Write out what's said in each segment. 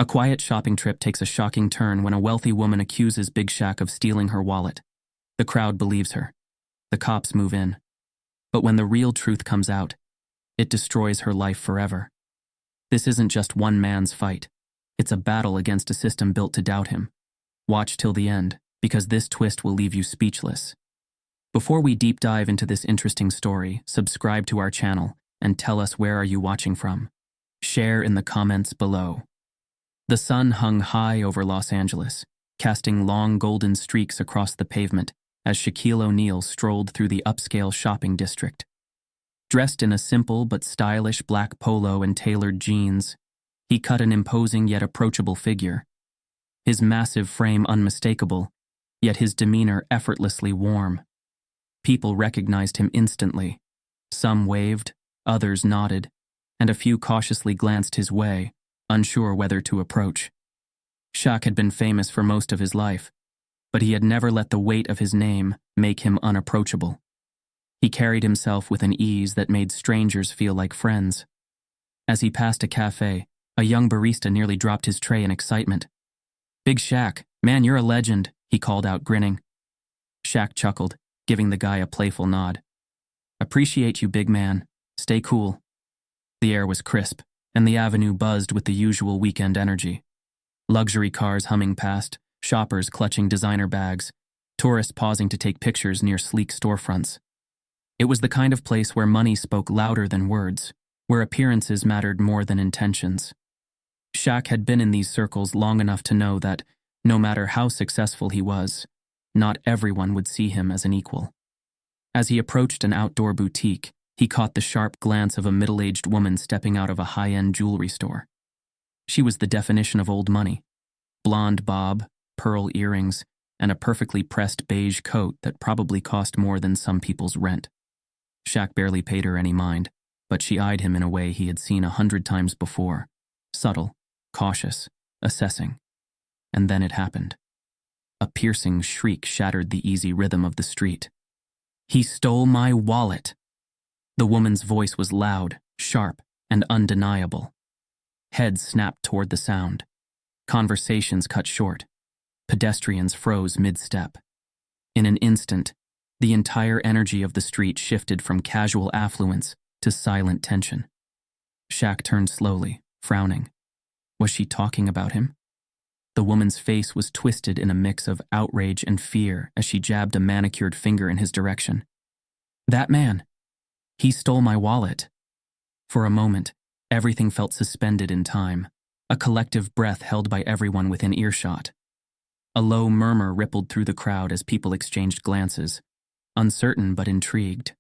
A quiet shopping trip takes a shocking turn when a wealthy woman accuses Big Shaq of stealing her wallet. The crowd believes her. The cops move in. But when the real truth comes out, it destroys her life forever. This isn't just one man's fight. It's a battle against a system built to doubt him. Watch till the end, because this twist will leave you speechless. Before we deep dive into this interesting story, subscribe to our channel and tell us where are you watching from. Share in the comments below. The sun hung high over Los Angeles, casting long golden streaks across the pavement as Shaquille O'Neal strolled through the upscale shopping district. Dressed in a simple but stylish black polo and tailored jeans, he cut an imposing yet approachable figure. His massive frame unmistakable, yet his demeanor effortlessly warm. People recognized him instantly. Some waved, others nodded, and a few cautiously glanced his way, unsure whether to approach. Shaq had been famous for most of his life, but he had never let the weight of his name make him unapproachable. He carried himself with an ease that made strangers feel like friends. As he passed a cafe, a young barista nearly dropped his tray in excitement. "Big Shaq, man, you're a legend," he called out, grinning. Shaq chuckled, giving the guy a playful nod. "Appreciate you, big man. Stay cool." The air was crisp, and the avenue buzzed with the usual weekend energy. Luxury cars humming past, shoppers clutching designer bags, tourists pausing to take pictures near sleek storefronts. It was the kind of place where money spoke louder than words, where appearances mattered more than intentions. Shaq had been in these circles long enough to know that, no matter how successful he was, not everyone would see him as an equal. As he approached an outdoor boutique, he caught the sharp glance of a middle-aged woman stepping out of a high-end jewelry store. She was the definition of old money. Blonde bob, pearl earrings, and a perfectly pressed beige coat that probably cost more than some people's rent. Shaq barely paid her any mind, but she eyed him in a way he had seen 100 times before. Subtle, cautious, assessing. And then it happened. A piercing shriek shattered the easy rhythm of the street. "He stole my wallet!" The woman's voice was loud, sharp, and undeniable. Heads snapped toward the sound. Conversations cut short. Pedestrians froze mid-step. In an instant, the entire energy of the street shifted from casual affluence to silent tension. Shaq turned slowly, frowning. Was she talking about him? The woman's face was twisted in a mix of outrage and fear as she jabbed a manicured finger in his direction. "That man! He stole my wallet." For a moment, everything felt suspended in time, a collective breath held by everyone within earshot. A low murmur rippled through the crowd as people exchanged glances, uncertain but intrigued.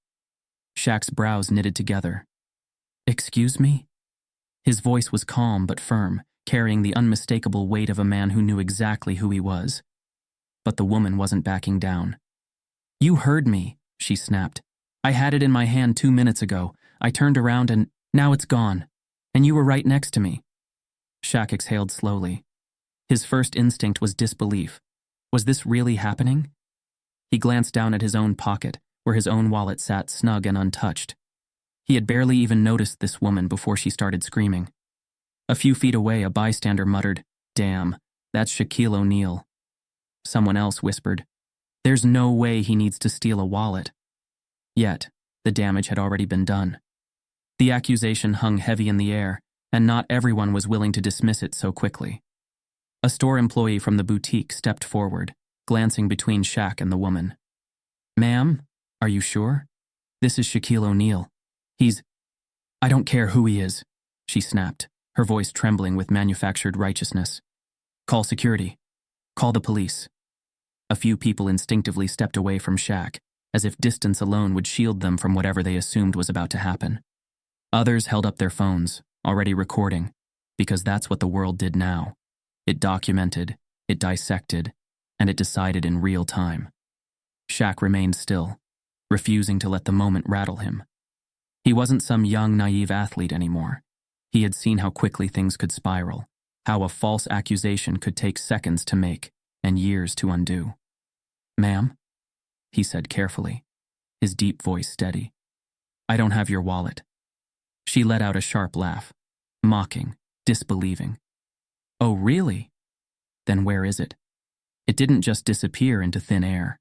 Shaq's brows knitted together. "Excuse me?" His voice was calm but firm, carrying the unmistakable weight of a man who knew exactly who he was. But the woman wasn't backing down. "You heard me," she snapped. "I had it in my hand 2 minutes ago. I turned around and now it's gone. And you were right next to me." Shaq exhaled slowly. His first instinct was disbelief. Was this really happening? He glanced down at his own pocket, where his own wallet sat snug and untouched. He had barely even noticed this woman before she started screaming. A few feet away, a bystander muttered, "Damn, that's Shaquille O'Neal." Someone else whispered, "There's no way he needs to steal a wallet." Yet, the damage had already been done. The accusation hung heavy in the air, and not everyone was willing to dismiss it so quickly. A store employee from the boutique stepped forward, glancing between Shaq and the woman. "Ma'am, are you sure? This is Shaquille O'Neal. I don't care who he is," she snapped, her voice trembling with manufactured righteousness. "Call security. Call the police." A few people instinctively stepped away from Shaq, as if distance alone would shield them from whatever they assumed was about to happen. Others held up their phones, already recording, because that's what the world did now. It documented, it dissected, and it decided in real time. Shaq remained still, refusing to let the moment rattle him. He wasn't some young, naive athlete anymore. He had seen how quickly things could spiral, how a false accusation could take seconds to make and years to undo. "Ma'am," he said carefully, his deep voice steady. "I don't have your wallet." She let out a sharp laugh, mocking, disbelieving. Oh, really? Then where is it? It didn't just disappear into thin air.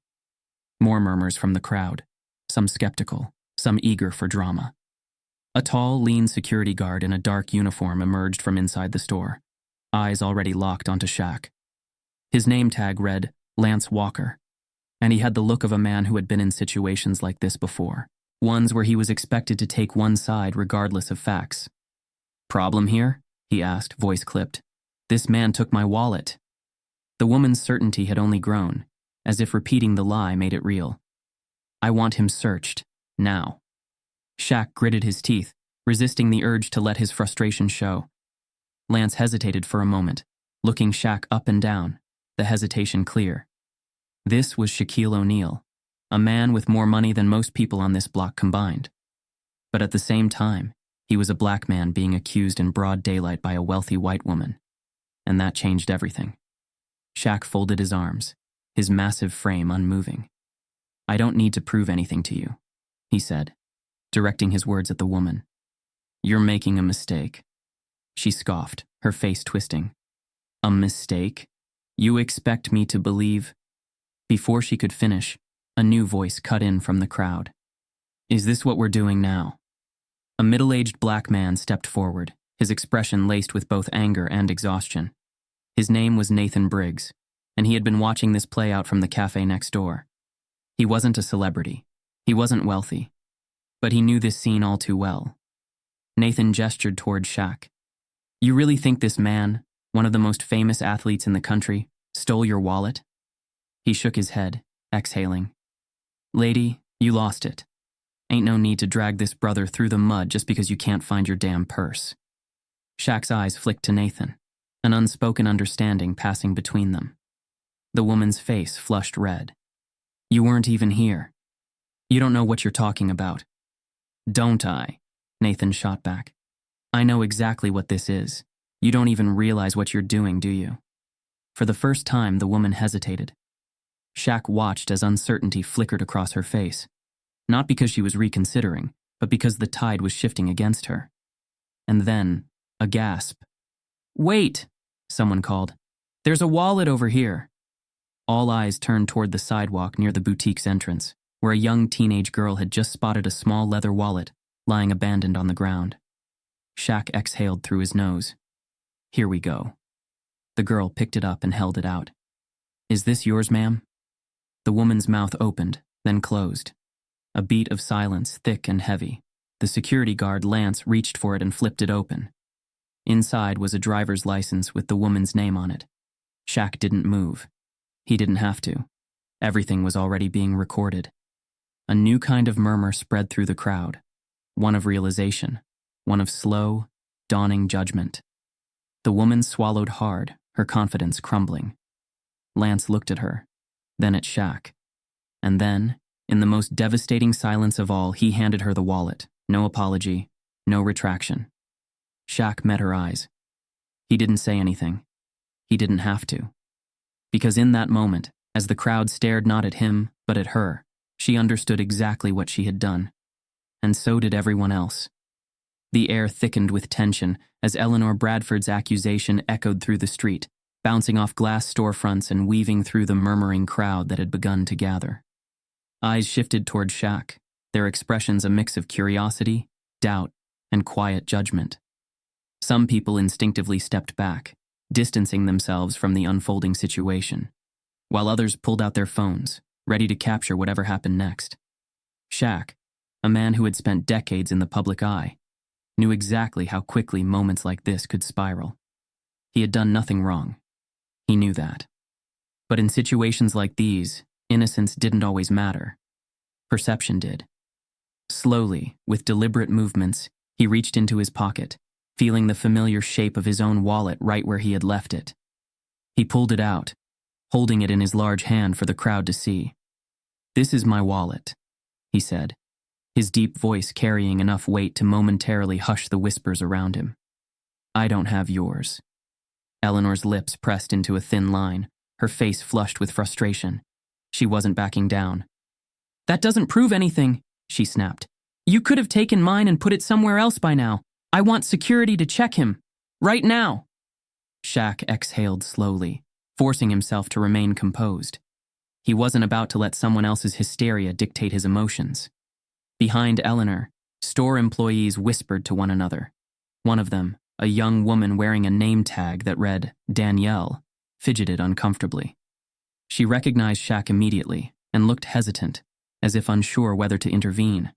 More murmurs from the crowd, some skeptical, some eager for drama. A tall, lean security guard in a dark uniform emerged from inside the store, eyes already locked onto Shaq. His name tag read Lance Walker, and he had the look of a man who had been in situations like this before, ones where he was expected to take one side regardless of facts. "Problem here?" he asked, voice clipped. "This man took my wallet." The woman's certainty had only grown, as if repeating the lie made it real. "I want him searched, now." Shaq gritted his teeth, resisting the urge to let his frustration show. Lance hesitated for a moment, looking Shaq up and down, the hesitation clear. This was Shaquille O'Neal, a man with more money than most people on this block combined. But at the same time, he was a black man being accused in broad daylight by a wealthy white woman. And that changed everything. Shaq folded his arms, his massive frame unmoving. "I don't need to prove anything to you," he said, directing his words at the woman. "You're making a mistake." She scoffed, her face twisting. "A mistake? You expect me to believe?" Before she could finish, a new voice cut in from the crowd. "Is this what we're doing now?" A middle-aged black man stepped forward, his expression laced with both anger and exhaustion. His name was Nathan Briggs, and he had been watching this play out from the cafe next door. He wasn't a celebrity. He wasn't wealthy. But he knew this scene all too well. Nathan gestured toward Shaq. "You really think this man, one of the most famous athletes in the country, stole your wallet?" He shook his head, exhaling. "Lady, you lost it. Ain't no need to drag this brother through the mud just because you can't find your damn purse." Shaq's eyes flicked to Nathan, an unspoken understanding passing between them. The woman's face flushed red. "You weren't even here. You don't know what you're talking about." "Don't I?" Nathan shot back. "I know exactly what this is. You don't even realize what you're doing, do you?" For the first time, the woman hesitated. Shaq watched as uncertainty flickered across her face, not because she was reconsidering, but because the tide was shifting against her. And then, a gasp. "Wait," someone called. "There's a wallet over here." All eyes turned toward the sidewalk near the boutique's entrance, where a young teenage girl had just spotted a small leather wallet lying abandoned on the ground. Shaq exhaled through his nose. "Here we go." The girl picked it up and held it out. "Is this yours, ma'am?" The woman's mouth opened, then closed. A beat of silence, thick and heavy. The security guard, Lance, reached for it and flipped it open. Inside was a driver's license with the woman's name on it. Shaq didn't move. He didn't have to. Everything was already being recorded. A new kind of murmur spread through the crowd. One of realization. One of slow, dawning judgment. The woman swallowed hard, her confidence crumbling. Lance looked at her, then at Shaq. And then, in the most devastating silence of all, he handed her the wallet. No apology, no retraction. Shaq met her eyes. He didn't say anything. He didn't have to. Because in that moment, as the crowd stared not at him, but at her, she understood exactly what she had done. And so did everyone else. The air thickened with tension as Eleanor Bradford's accusation echoed through the street, bouncing off glass storefronts and weaving through the murmuring crowd that had begun to gather. Eyes shifted toward Shaq, their expressions a mix of curiosity, doubt, and quiet judgment. Some people instinctively stepped back, distancing themselves from the unfolding situation, while others pulled out their phones, ready to capture whatever happened next. Shaq, a man who had spent decades in the public eye, knew exactly how quickly moments like this could spiral. He had done nothing wrong. He knew that. But in situations like these, innocence didn't always matter. Perception did. Slowly, with deliberate movements, he reached into his pocket, feeling the familiar shape of his own wallet right where he had left it. He pulled it out, holding it in his large hand for the crowd to see. "This is my wallet," he said, his deep voice carrying enough weight to momentarily hush the whispers around him. "I don't have yours." Eleanor's lips pressed into a thin line, her face flushed with frustration. She wasn't backing down. "That doesn't prove anything," she snapped. "You could have taken mine and put it somewhere else by now. I want security to check him. Right now." Shaq exhaled slowly, forcing himself to remain composed. He wasn't about to let someone else's hysteria dictate his emotions. Behind Eleanor, store employees whispered to one another. One of them, a young woman wearing a name tag that read Danielle, fidgeted uncomfortably. She recognized Shaq immediately and looked hesitant, as if unsure whether to intervene.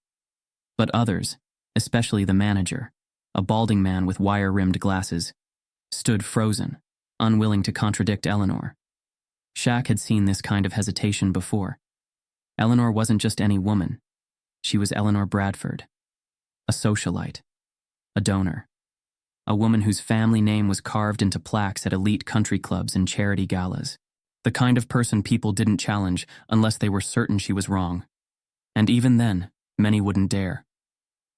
But others, especially the manager, a balding man with wire-rimmed glasses, stood frozen, unwilling to contradict Eleanor. Shaq had seen this kind of hesitation before. Eleanor wasn't just any woman. She was Eleanor Bradford, a socialite, a donor, a woman whose family name was carved into plaques at elite country clubs and charity galas, the kind of person people didn't challenge unless they were certain she was wrong. And even then, many wouldn't dare.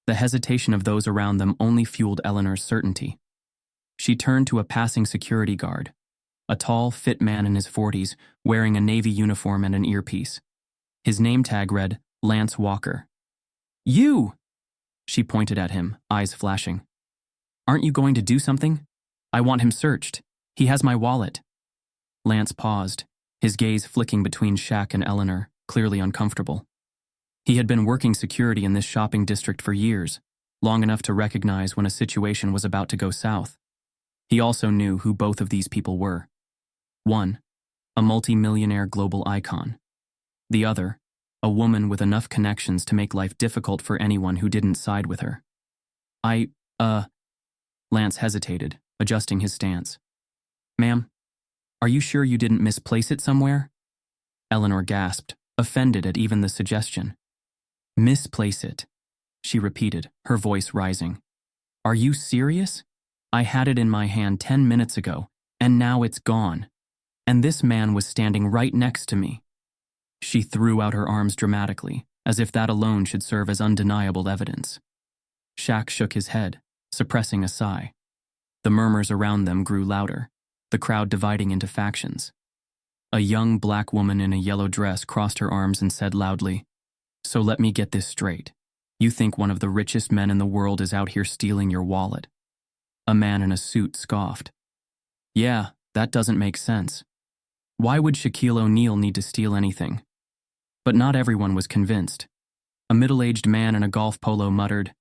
The hesitation of those around them only fueled Eleanor's certainty. She turned to a passing security guard, a tall, fit man in his 40s, wearing a Navy uniform and an earpiece. His name tag read, Lance Walker. "You!" She pointed at him, eyes flashing. "Aren't you going to do something? I want him searched. He has my wallet." Lance paused, his gaze flicking between Shaq and Eleanor, clearly uncomfortable. He had been working security in this shopping district for years, long enough to recognize when a situation was about to go south. He also knew who both of these people were. One, a multi-millionaire global icon. The other, a woman with enough connections to make life difficult for anyone who didn't side with her. Lance hesitated, adjusting his stance. "Ma'am, are you sure you didn't misplace it somewhere?" Eleanor gasped, offended at even the suggestion. "Misplace it," she repeated, her voice rising. "Are you serious? I had it in my hand 10 minutes ago, and now it's gone. And this man was standing right next to me." She threw out her arms dramatically, as if that alone should serve as undeniable evidence. Shaq shook his head, suppressing a sigh. The murmurs around them grew louder, the crowd dividing into factions. A young black woman in a yellow dress crossed her arms and said loudly, "So let me get this straight. You think one of the richest men in the world is out here stealing your wallet?" A man in a suit scoffed. "Yeah, that doesn't make sense. Why would Shaquille O'Neal need to steal anything?" But not everyone was convinced. A middle-aged man in a golf polo muttered,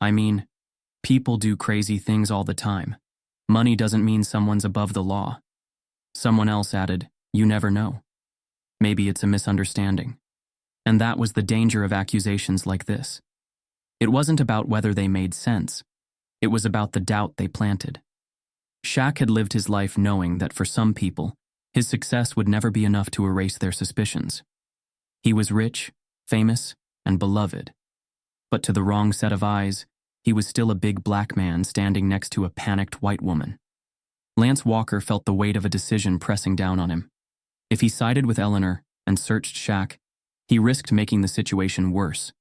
"I mean, people do crazy things all the time. Money doesn't mean someone's above the law." Someone else added, "You never know. Maybe it's a misunderstanding." And that was the danger of accusations like this. It wasn't about whether they made sense. It was about the doubt they planted. Shaq had lived his life knowing that for some people, his success would never be enough to erase their suspicions. He was rich, famous, and beloved. But to the wrong set of eyes, he was still a big black man standing next to a panicked white woman. Lance Walker felt the weight of a decision pressing down on him. If he sided with Eleanor and searched Shaq, he risked making the situation worse,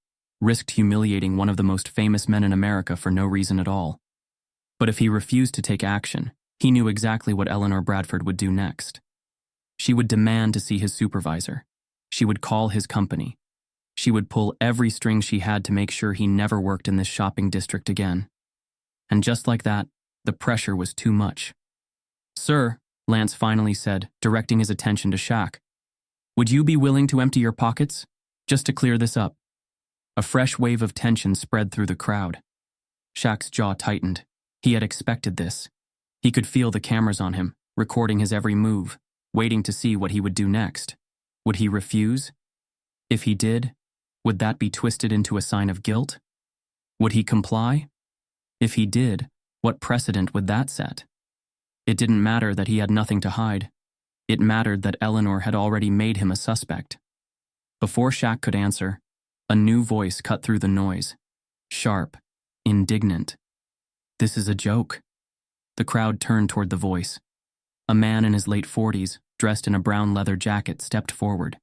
risked humiliating one of the most famous men in America for no reason at all. But if he refused to take action, he knew exactly what Eleanor Bradford would do next. She would demand to see his supervisor. She would call his company. She would pull every string she had to make sure he never worked in this shopping district again. And just like that, the pressure was too much. "Sir," Lance finally said, directing his attention to Shaq, "would you be willing to empty your pockets, just to clear this up?" A fresh wave of tension spread through the crowd. Shaq's jaw tightened. He had expected this. He could feel the cameras on him, recording his every move, waiting to see what he would do next. Would he refuse? If he did, would that be twisted into a sign of guilt? Would he comply? If he did, what precedent would that set? It didn't matter that he had nothing to hide. It mattered that Eleanor had already made him a suspect. Before Shaq could answer, a new voice cut through the noise. Sharp, indignant. "This is a joke." The crowd turned toward the voice. A man in his late 40s, dressed in a brown leather jacket, stepped forward.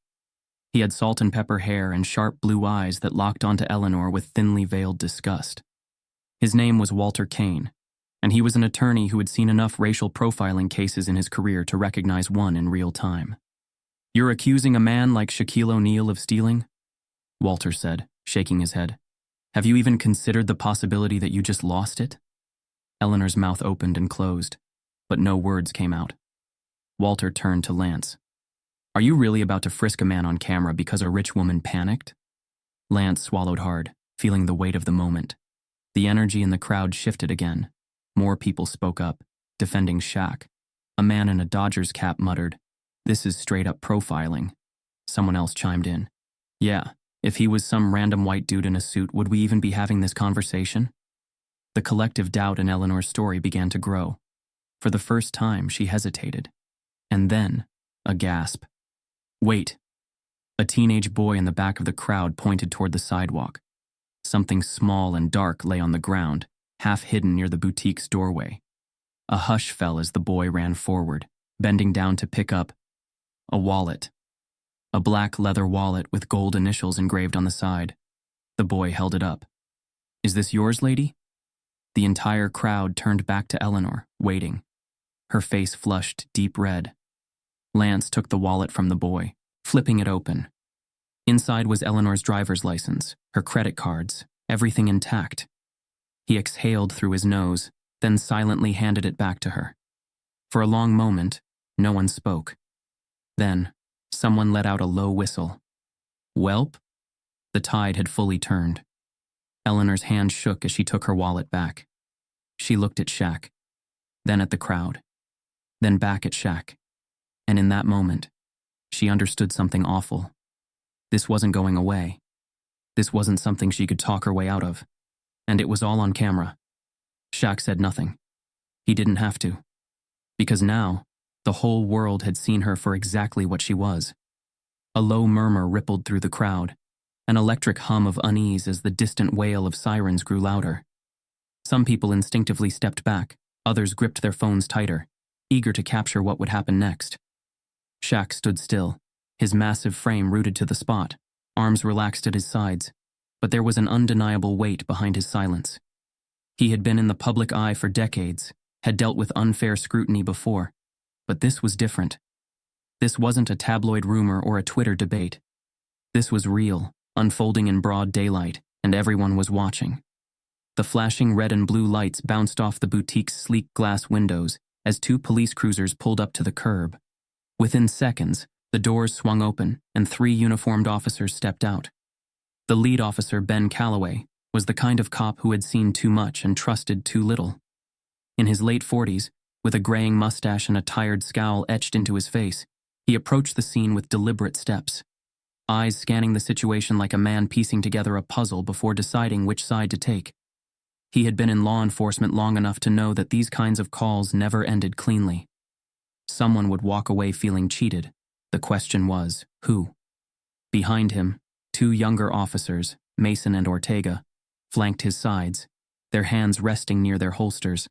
He had salt and pepper hair and sharp blue eyes that locked onto Eleanor with thinly veiled disgust. His name was Walter Kane, and he was an attorney who had seen enough racial profiling cases in his career to recognize one in real time. "You're accusing a man like Shaquille O'Neal of stealing?" Walter said, shaking his head. "Have you even considered the possibility that you just lost it?" Eleanor's mouth opened and closed, but no words came out. Walter turned to Lance. Are you really about to frisk a man on camera because a rich woman panicked? Lance swallowed hard, feeling the weight of the moment. The energy in the crowd shifted again. More people spoke up, defending Shaq. A man in a Dodgers cap muttered, "This is straight-up profiling." Someone else chimed in. Yeah, if he was some random white dude in a suit, would we even be having this conversation? The collective doubt in Eleanor's story began to grow. For the first time, she hesitated. And then, a gasp. Wait. A teenage boy in the back of the crowd pointed toward the sidewalk. Something small and dark lay on the ground, half hidden near the boutique's doorway. A hush fell as the boy ran forward, bending down to pick up a wallet. A black leather wallet with gold initials engraved on the side. The boy held it up. Is this yours, lady? The entire crowd turned back to Eleanor, waiting. Her face flushed deep red. Lance took the wallet from the boy, flipping it open. Inside was Eleanor's driver's license, her credit cards, everything intact. He exhaled through his nose, then silently handed it back to her. For a long moment, no one spoke. Then, someone let out a low whistle. Welp? The tide had fully turned. Eleanor's hand shook as she took her wallet back. She looked at Shaq, then at the crowd, then back at Shaq. And in that moment, she understood something awful. This wasn't going away. This wasn't something she could talk her way out of. And it was all on camera. Shaq said nothing. He didn't have to. Because now, the whole world had seen her for exactly what she was. A low murmur rippled through the crowd, an electric hum of unease as the distant wail of sirens grew louder. Some people instinctively stepped back, others gripped their phones tighter, eager to capture what would happen next. Shaq stood still, his massive frame rooted to the spot, arms relaxed at his sides, but there was an undeniable weight behind his silence. He had been in the public eye for decades, had dealt with unfair scrutiny before, but this was different. This wasn't a tabloid rumor or a Twitter debate. This was real, unfolding in broad daylight, and everyone was watching. The flashing red and blue lights bounced off the boutique's sleek glass windows as two police cruisers pulled up to the curb. Within seconds, the doors swung open and 3 uniformed officers stepped out. The lead officer, Ben Calloway, was the kind of cop who had seen too much and trusted too little. In his late 40s, with a graying mustache and a tired scowl etched into his face, he approached the scene with deliberate steps, eyes scanning the situation like a man piecing together a puzzle before deciding which side to take. He had been in law enforcement long enough to know that these kinds of calls never ended cleanly. Someone would walk away feeling cheated. The question was, who? Behind him, 2 younger officers, Mason and Ortega, flanked his sides, their hands resting near their holsters,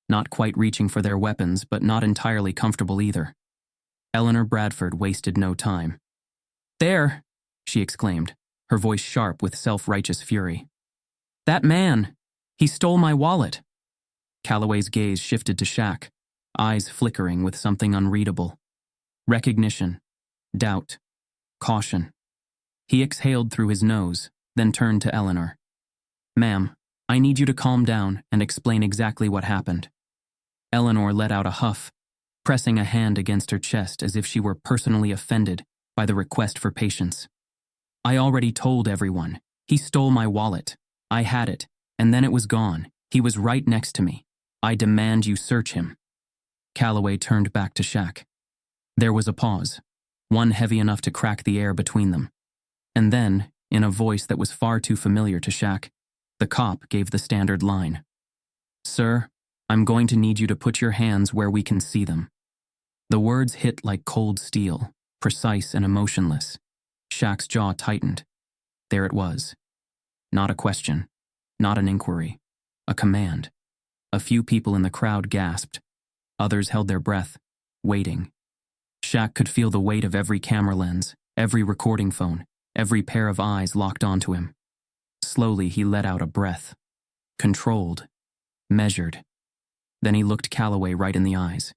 not quite reaching for their weapons, but not entirely comfortable either. Eleanor Bradford wasted no time. There, she exclaimed, her voice sharp with self-righteous fury. That man! He stole my wallet! Calloway's gaze shifted to Shaq, eyes flickering with something unreadable. Recognition, doubt, caution. He exhaled through his nose, then turned to Eleanor. Ma'am, I need you to calm down and explain exactly what happened. Eleanor let out a huff, pressing a hand against her chest as if she were personally offended by the request for patience. I already told everyone. He stole my wallet. I had it, and then it was gone. He was right next to me. I demand you search him. Calloway turned back to Shaq. There was a pause, one heavy enough to crack the air between them. And then, in a voice that was far too familiar to Shaq, the cop gave the standard line. Sir, I'm going to need you to put your hands where we can see them. The words hit like cold steel, precise and emotionless. Shaq's jaw tightened. There it was. Not a question, not an inquiry, a command. A few people in the crowd gasped. Others held their breath, waiting. Shaq could feel the weight of every camera lens, every recording phone, every pair of eyes locked onto him. Slowly, he let out a breath. Controlled. Measured. Then he looked Calloway right in the eyes.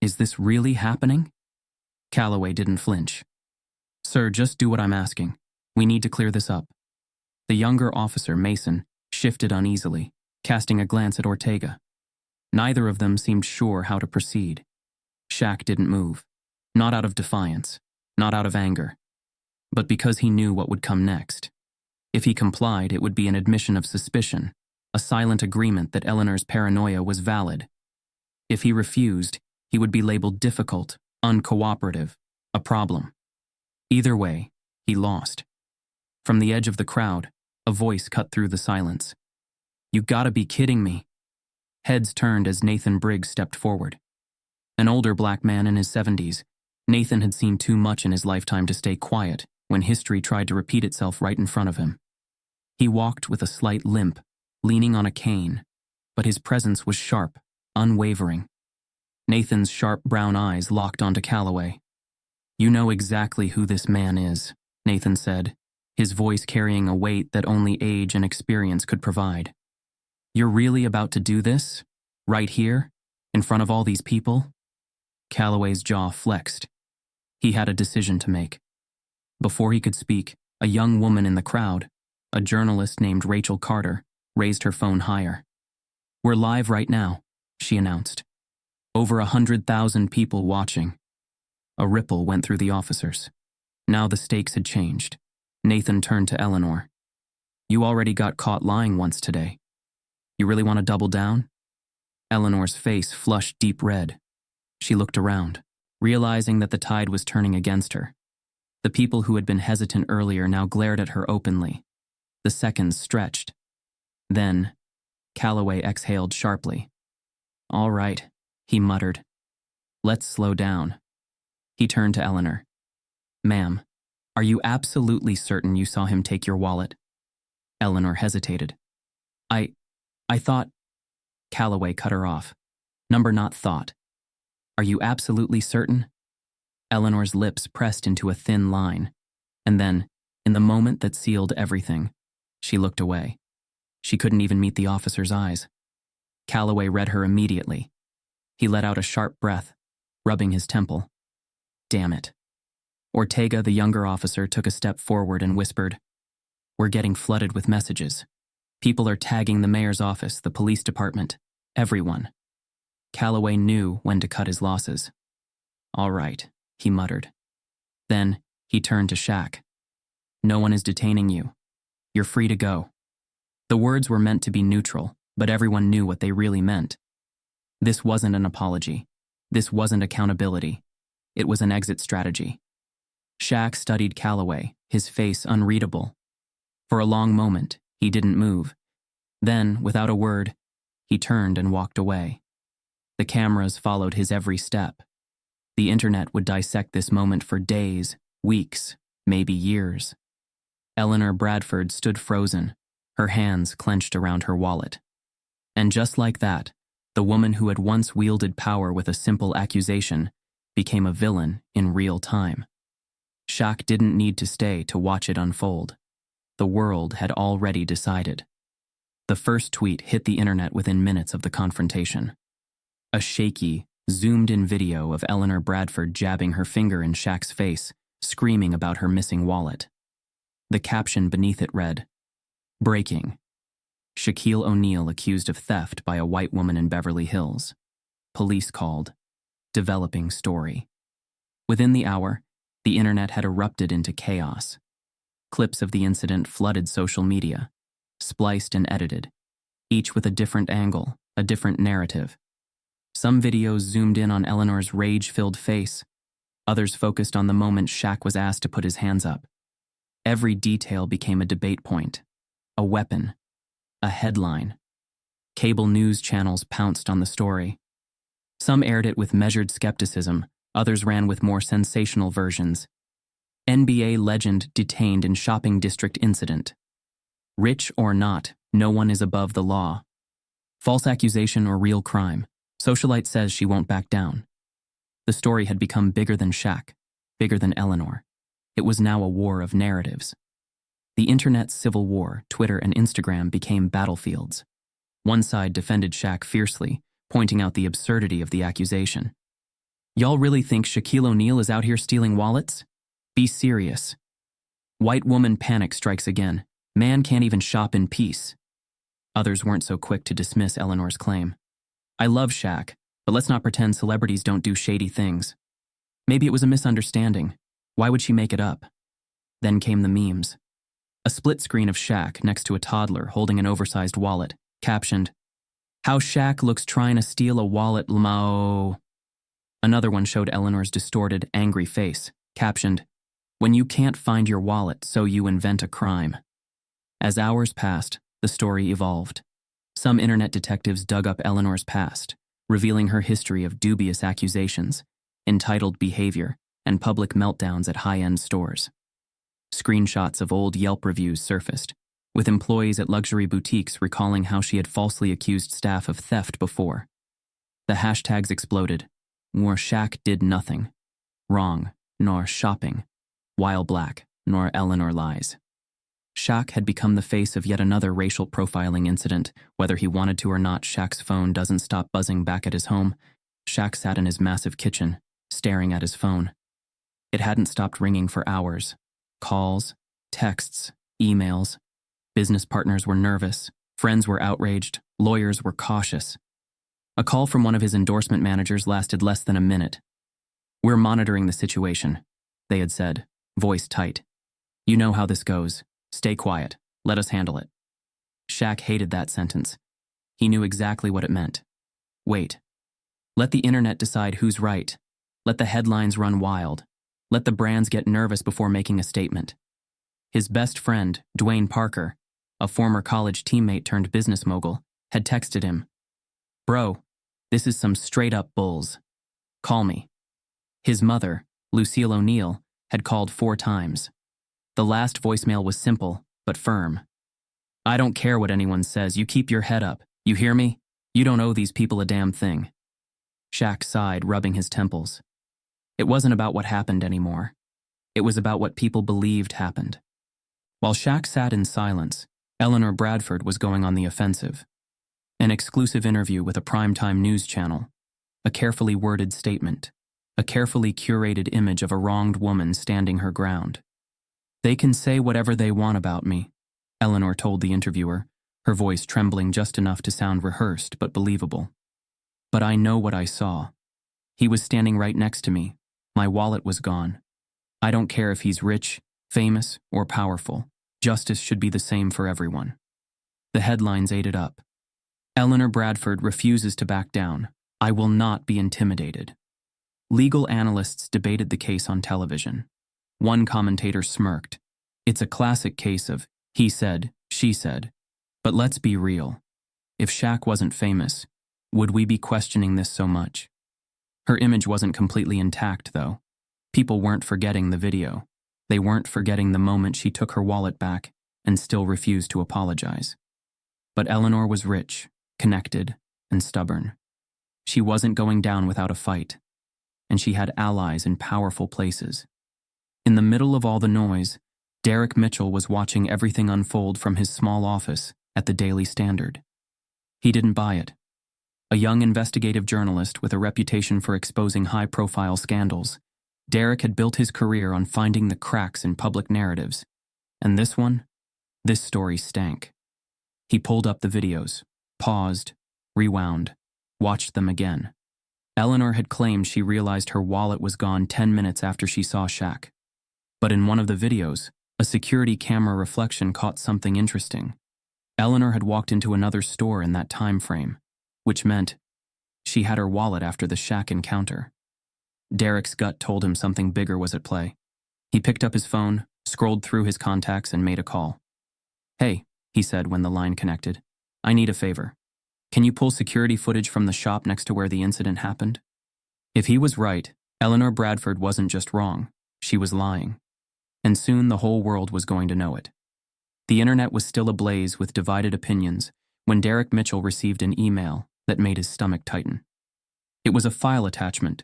Is this really happening? Calloway didn't flinch. Sir, just do what I'm asking. We need to clear this up. The younger officer, Mason, shifted uneasily, casting a glance at Ortega. Neither of them seemed sure how to proceed. Shaq didn't move. Not out of defiance, not out of anger, but because he knew what would come next. If he complied, it would be an admission of suspicion, a silent agreement that Eleanor's paranoia was valid. If he refused, he would be labeled difficult, uncooperative, a problem. Either way, he lost. From the edge of the crowd, a voice cut through the silence. "You gotta be kidding me." Heads turned as Nathan Briggs stepped forward. An older black man in his 70s, Nathan had seen too much in his lifetime to stay quiet when history tried to repeat itself right in front of him. He walked with a slight limp, leaning on a cane, but his presence was sharp, unwavering. Nathan's sharp brown eyes locked onto Calloway. "You know exactly who this man is," Nathan said, his voice carrying a weight that only age and experience could provide. "You're really about to do this? Right here? In front of all these people?" Calloway's jaw flexed. He had a decision to make. Before he could speak, a young woman in the crowd, a journalist named Rachel Carter, raised her phone higher. "We're live right now," she announced. "Over 100,000 people watching." A ripple went through the officers. Now the stakes had changed. Nathan turned to Eleanor. "You already got caught lying once today. You really want to double down?" Eleanor's face flushed deep red. She looked around, realizing that the tide was turning against her. The people who had been hesitant earlier now glared at her openly. The seconds stretched. Then, Calloway exhaled sharply. "All right," he muttered. "Let's slow down." He turned to Eleanor. "Ma'am, are you absolutely certain you saw him take your wallet?" Eleanor hesitated. I thought..." Calloway cut her off. "Number not thought. Are you absolutely certain?" Eleanor's lips pressed into a thin line, and then, in the moment that sealed everything, she looked away. She couldn't even meet the officer's eyes. Calloway read her immediately. He let out a sharp breath, rubbing his temple. "Damn it." Ortega, the younger officer, took a step forward and whispered, "We're getting flooded with messages. People are tagging the mayor's office, the police department, everyone." Calloway knew when to cut his losses. "All right," he muttered. Then he turned to Shaq. "No one is detaining you. You're free to go." The words were meant to be neutral, but everyone knew what they really meant. This wasn't an apology. This wasn't accountability. It was an exit strategy. Shaq studied Calloway, his face unreadable. For a long moment, he didn't move. Then, without a word, he turned and walked away. The cameras followed his every step. The internet would dissect this moment for days, weeks, maybe years. Eleanor Bradford stood frozen, her hands clenched around her wallet. And just like that, the woman who had once wielded power with a simple accusation became a villain in real time. Shaq didn't need to stay to watch it unfold. The world had already decided. The first tweet hit the internet within minutes of the confrontation. A shaky, zoomed-in video of Eleanor Bradford jabbing her finger in Shaq's face, screaming about her missing wallet. The caption beneath it read, "Breaking. Shaquille O'Neal accused of theft by a white woman in Beverly Hills. Police called. Developing story." Within the hour, the internet had erupted into chaos. Clips of the incident flooded social media, spliced and edited, each with a different angle, a different narrative. Some videos zoomed in on Eleanor's rage-filled face. Others focused on the moment Shaq was asked to put his hands up. Every detail became a debate point, a weapon, a headline. Cable news channels pounced on the story. Some aired it with measured skepticism, others ran with more sensational versions. NBA legend detained in shopping district incident. Rich or not, no one is above the law. False accusation or real crime. Socialite says she won't back down. The story had become bigger than Shaq, bigger than Eleanor. It was now a war of narratives. The internet's civil war, Twitter and Instagram, became battlefields. One side defended Shaq fiercely, pointing out the absurdity of the accusation. "Y'all really think Shaquille O'Neal is out here stealing wallets? Be serious." "White woman panic strikes again. Man can't even shop in peace." Others weren't so quick to dismiss Eleanor's claim. I love Shaq, but let's not pretend celebrities don't do shady things. Maybe it was a misunderstanding. Why would she make it up? Then came the memes. A split screen of Shaq next to a toddler holding an oversized wallet, captioned, "How Shaq looks trying to steal a wallet, Lmo." Another one showed Eleanor's distorted, angry face, captioned, "When you can't find your wallet, so you invent a crime." As hours passed, the story evolved. Some internet detectives dug up Eleanor's past, revealing her history of dubious accusations, entitled behavior, and public meltdowns at high-end stores. Screenshots of old Yelp reviews surfaced, with employees at luxury boutiques recalling how she had falsely accused staff of theft before. The hashtags exploded. Nor Shaq did nothing. Wrong, nor shopping. While black, nor Eleanor lies. Shaq had become the face of yet another racial profiling incident. Whether he wanted to or not, Shaq's phone doesn't stop buzzing back at his home. Shaq sat in his massive kitchen, staring at his phone. It hadn't stopped ringing for hours. Calls, texts, emails. Business partners were nervous. Friends were outraged. Lawyers were cautious. A call from one of his endorsement managers lasted less than a minute. "We're monitoring the situation," they had said, voice tight. "You know how this goes. Stay quiet. Let us handle it." Shaq hated that sentence. He knew exactly what it meant. Wait. Let the internet decide who's right. Let the headlines run wild. Let the brands get nervous before making a statement. His best friend, Dwayne Parker, a former college teammate turned business mogul, had texted him, "Bro, this is some straight-up bulls. Call me." His mother, Lucille O'Neal, had called 4 times. The last voicemail was simple, but firm. "I don't care what anyone says. You keep your head up. You hear me? You don't owe these people a damn thing." Shaq sighed, rubbing his temples. It wasn't about what happened anymore. It was about what people believed happened. While Shaq sat in silence, Eleanor Bradford was going on the offensive. An exclusive interview with a primetime news channel, a carefully worded statement, a carefully curated image of a wronged woman standing her ground. "They can say whatever they want about me," Eleanor told the interviewer, her voice trembling just enough to sound rehearsed but believable. "But I know what I saw. He was standing right next to me. My wallet was gone. I don't care if he's rich, famous, or powerful. Justice should be the same for everyone." The headlines ate it up. Eleanor Bradford refuses to back down. "I will not be intimidated." Legal analysts debated the case on television. One commentator smirked. "It's a classic case of he said, she said. But let's be real. If Shaq wasn't famous, would we be questioning this so much?" Her image wasn't completely intact, though. People weren't forgetting the video. They weren't forgetting the moment she took her wallet back and still refused to apologize. But Eleanor was rich, connected, and stubborn. She wasn't going down without a fight, and she had allies in powerful places. In the middle of all the noise, Derek Mitchell was watching everything unfold from his small office at the Daily Standard. He didn't buy it. A young investigative journalist with a reputation for exposing high-profile scandals, Derek had built his career on finding the cracks in public narratives. And this story stank. He pulled up the videos, paused, rewound, watched them again. Eleanor had claimed she realized her wallet was gone 10 minutes after she saw Shaq. But in one of the videos, a security camera reflection caught something interesting. Eleanor had walked into another store in that time frame, which meant she had her wallet after the Shaq encounter. Derek's gut told him something bigger was at play. He picked up his phone, scrolled through his contacts, and made a call. "Hey," he said when the line connected, "I need a favor. Can you pull security footage from the shop next to where the incident happened?" If he was right, Eleanor Bradford wasn't just wrong, she was lying. And soon the whole world was going to know it. The internet was still ablaze with divided opinions when Derek Mitchell received an email that made his stomach tighten. It was a file attachment,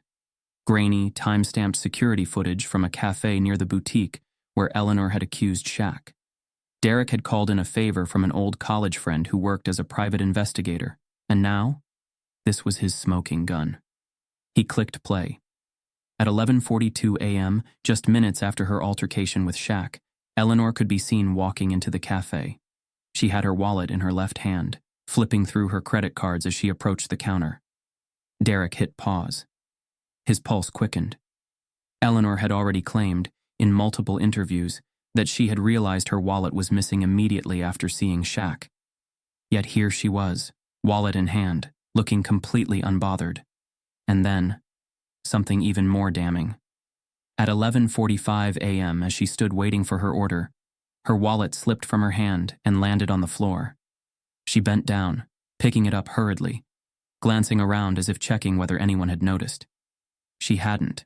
grainy, time-stamped security footage from a cafe near the boutique where Eleanor had accused Shaq. Derek had called in a favor from an old college friend who worked as a private investigator, and now, this was his smoking gun. He clicked play. At 11:42 a.m., just minutes after her altercation with Shaq, Eleanor could be seen walking into the cafe. She had her wallet in her left hand, flipping through her credit cards as she approached the counter. Derek hit pause. His pulse quickened. Eleanor had already claimed, in multiple interviews, that she had realized her wallet was missing immediately after seeing Shaq. Yet here she was, wallet in hand, looking completely unbothered. And then, something even more damning. At 11:45 a.m., as she stood waiting for her order, her wallet slipped from her hand and landed on the floor. She bent down, picking it up hurriedly, glancing around as if checking whether anyone had noticed. She hadn't.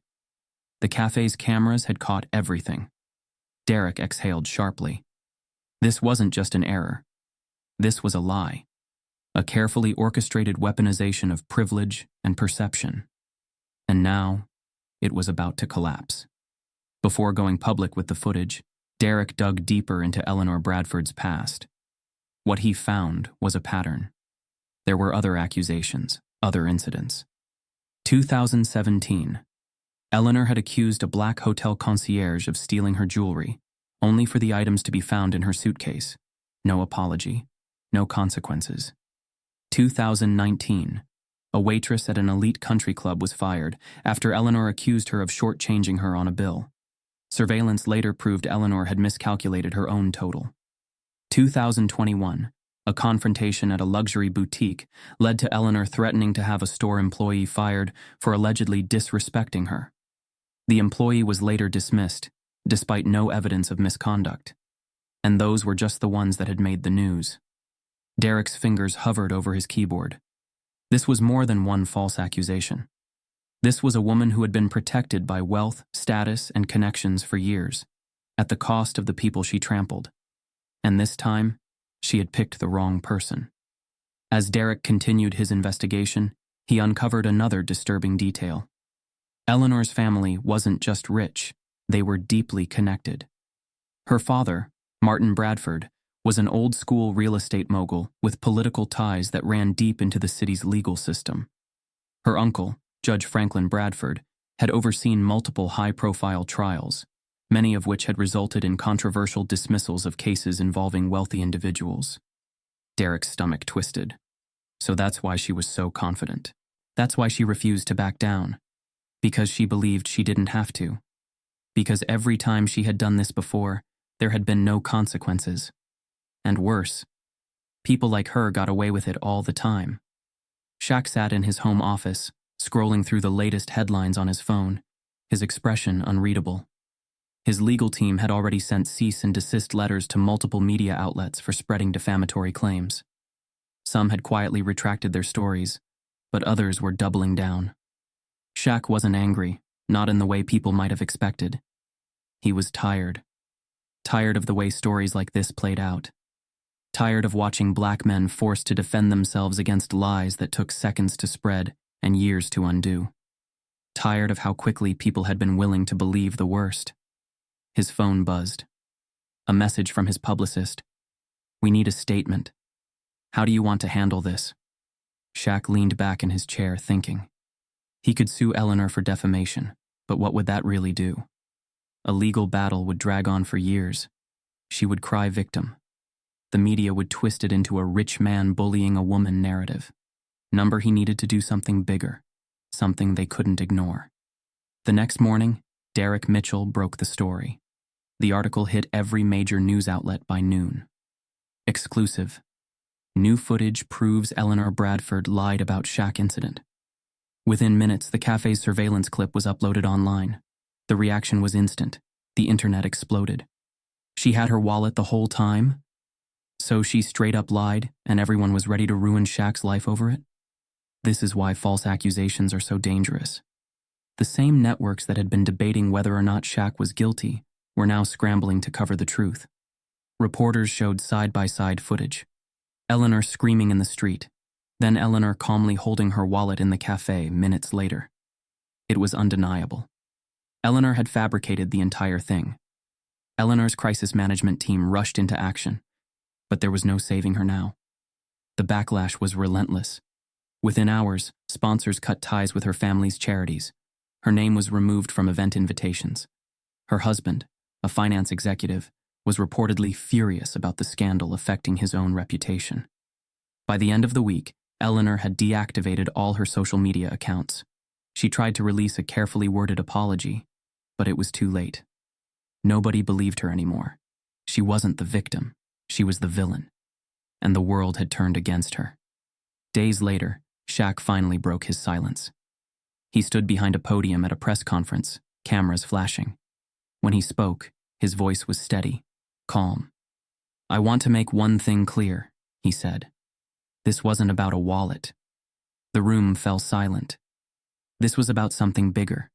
The cafe's cameras had caught everything. Derek exhaled sharply. This wasn't just an error. This was a lie. A carefully orchestrated weaponization of privilege and perception. And now, it was about to collapse. Before going public with the footage, Derek dug deeper into Eleanor Bradford's past. What he found was a pattern. There were other accusations, other incidents. 2017. Eleanor had accused a black hotel concierge of stealing her jewelry, only for the items to be found in her suitcase. No apology, no consequences. 2019. A waitress at an elite country club was fired after Eleanor accused her of shortchanging her on a bill. Surveillance later proved Eleanor had miscalculated her own total. 2021. A confrontation at a luxury boutique led to Eleanor threatening to have a store employee fired for allegedly disrespecting her. The employee was later dismissed, despite no evidence of misconduct. And those were just the ones that had made the news. Derek's fingers hovered over his keyboard. This was more than one false accusation. This was a woman who had been protected by wealth, status, and connections for years, at the cost of the people she trampled. And this time, she had picked the wrong person. As Derek continued his investigation, he uncovered another disturbing detail. Eleanor's family wasn't just rich, they were deeply connected. Her father, Martin Bradford, was an old-school real estate mogul with political ties that ran deep into the city's legal system. Her uncle, Judge Franklin Bradford, had overseen multiple high-profile trials, many of which had resulted in controversial dismissals of cases involving wealthy individuals. Derek's stomach twisted. So that's why she was so confident. That's why she refused to back down. Because she believed she didn't have to. Because every time she had done this before, there had been no consequences. And worse, people like her got away with it all the time. Shaq sat in his home office, scrolling through the latest headlines on his phone, his expression unreadable. His legal team had already sent cease and desist letters to multiple media outlets for spreading defamatory claims. Some had quietly retracted their stories, but others were doubling down. Shaq wasn't angry, not in the way people might have expected. He was tired. Tired of the way stories like this played out. Tired of watching black men forced to defend themselves against lies that took seconds to spread and years to undo. Tired of how quickly people had been willing to believe the worst. His phone buzzed. A message from his publicist. "We need a statement. How do you want to handle this?" Shaq leaned back in his chair, thinking. He could sue Eleanor for defamation, but what would that really do? A legal battle would drag on for years. She would cry victim. The media would twist it into a rich man bullying a woman narrative. He needed to do something bigger, something they couldn't ignore. The next morning, Derek Mitchell broke the story. The article hit every major news outlet by noon. Exclusive. New footage proves Eleanor Bradford lied about Shaq incident. Within minutes, the cafe's surveillance clip was uploaded online. The reaction was instant. The internet exploded. She had her wallet the whole time? So she straight up lied, and everyone was ready to ruin Shaq's life over it? This is why false accusations are so dangerous. The same networks that had been debating whether or not Shaq was guilty were now scrambling to cover the truth. Reporters showed side-by-side footage. Eleanor screaming in the street, then Eleanor calmly holding her wallet in the cafe minutes later. It was undeniable. Eleanor had fabricated the entire thing. Eleanor's crisis management team rushed into action, but there was no saving her now. The backlash was relentless. Within hours, sponsors cut ties with her family's charities. Her name was removed from event invitations. Her husband, a finance executive, was reportedly furious about the scandal affecting his own reputation. By the end of the week, Eleanor had deactivated all her social media accounts. She tried to release a carefully worded apology, but it was too late. Nobody believed her anymore. She wasn't the victim, she was the villain, and the world had turned against her. Days later, Shaq finally broke his silence. He stood behind a podium at a press conference, cameras flashing. When he spoke, his voice was steady, calm. "I want to make one thing clear," he said. "This wasn't about a wallet." The room fell silent. This was about something bigger.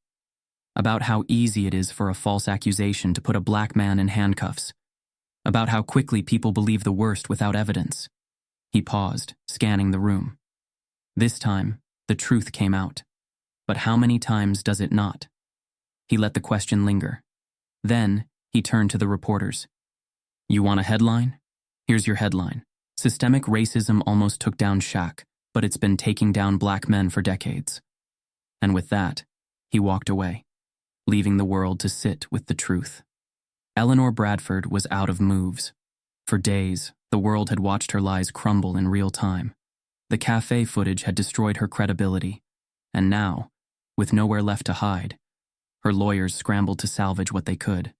About how easy it is for a false accusation to put a black man in handcuffs. About how quickly people believe the worst without evidence. He paused, scanning the room. This time, the truth came out. But how many times does it not? He let the question linger. Then, he turned to the reporters. "You want a headline? Here's your headline. Systemic racism almost took down Shaq, but it's been taking down black men for decades." And with that, he walked away, leaving the world to sit with the truth. Eleanor Bradford was out of moves. For days, the world had watched her lies crumble in real time. The cafe footage had destroyed her credibility, and now, with nowhere left to hide, her lawyers scrambled to salvage what they could.